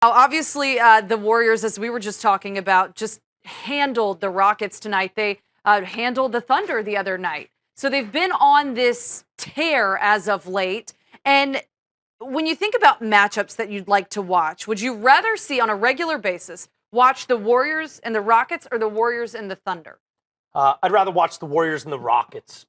Now, obviously, the Warriors, as we were just talking about, just handled the Rockets tonight. They handled the Thunder the other night. So they've been on this tear as of late. And when you think about matchups that you'd like to watch, would you rather see on a regular basis watch the Warriors and the Rockets or the Warriors and the Thunder? I'd rather watch the Warriors and the Rockets.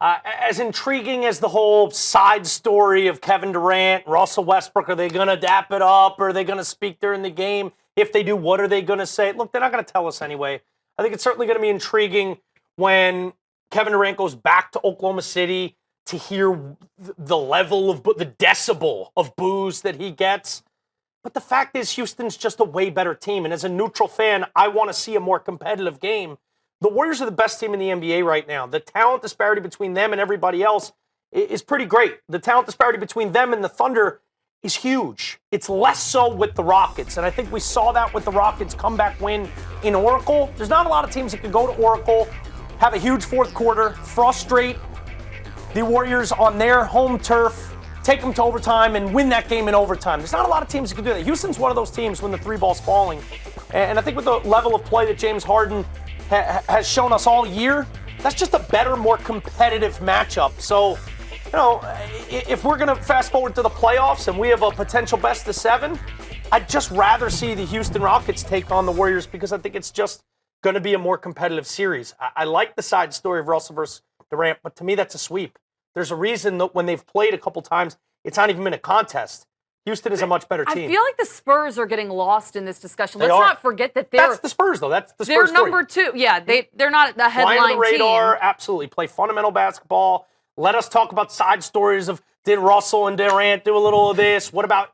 As intriguing as the whole side story of Kevin Durant, Russell Westbrook, are they going to dap it up? Or are they going to speak during the game? If they do, what are they going to say? Look, they're not going to tell us anyway. I think it's certainly going to be intriguing when Kevin Durant goes back to Oklahoma City to hear the level of the decibel of boos that he gets. But the fact is, Houston's just a way better team. And as a neutral fan, I want to see a more competitive game. The Warriors are the best team in the NBA right now. The talent disparity between them and everybody else is pretty great. The talent disparity between them and the Thunder is huge. It's less so with the Rockets. And I think we saw that with the Rockets' comeback win in Oracle. There's not a lot of teams that can go to Oracle, have a huge fourth quarter, frustrate the Warriors on their home turf, take them to overtime, and win that game in overtime. There's not a lot of teams that can do that. Houston's one of those teams when the three ball's falling. And I think with the level of play that James Harden has shown us all year, that's just a better, more competitive matchup. So, if we're going to fast forward to the playoffs and we have a potential best of 7, I'd just rather see the Houston Rockets take on the Warriors because I think it's just going to be a more competitive series. I like the side story of Russell versus Durant, but to me, that's a sweep. There's a reason that when they've played a couple times, it's not even been a contest. Houston is a much better team. I feel like the Spurs are getting lost in this discussion. Let's not forget that that's the Spurs, though. That's the Spurs. They're number 2. Yeah, they're not a headline Fly under the radar, team. absolutely. Play fundamental basketball. Let us talk about side stories of, did Russell and Durant do a little of this? What about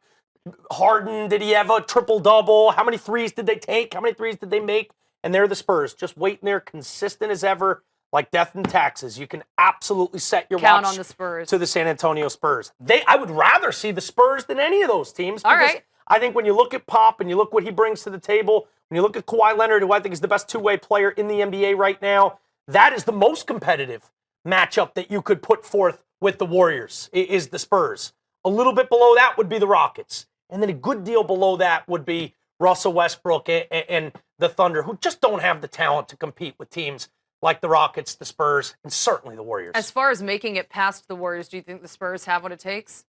Harden? Did he have a triple-double? How many threes did they take? How many threes did they make? And they're the Spurs, just waiting there, consistent as ever, like death and taxes. You can absolutely set your Count watch on the Spurs. to the San Antonio Spurs. I would rather see the Spurs than any of those teams. All right. I think when you look at Pop and you look what he brings to the table, when you look at Kawhi Leonard, who I think is the best two-way player in the NBA right now, that is the most competitive matchup that you could put forth with the Warriors, is the Spurs. A little bit below that would be the Rockets. And then a good deal below that would be Russell Westbrook and the Thunder, who just don't have the talent to compete with teams like the Rockets, the Spurs, and certainly the Warriors. As far as making it past the Warriors, do you think the Spurs have what it takes?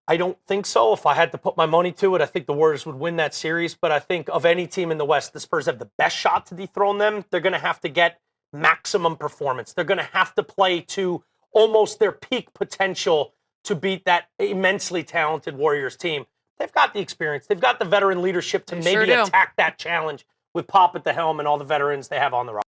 I don't think so. If I had to put my money to it, I think the Warriors would win that series. But I think of any team in the West, the Spurs have the best shot to dethrone them. They're going to have to get maximum performance. They're going to have to play to almost their peak potential to beat that immensely talented Warriors team. They've got the experience. They've got the veteran leadership to maybe attack that challenge with Pop at the helm and all the veterans they have on the roster.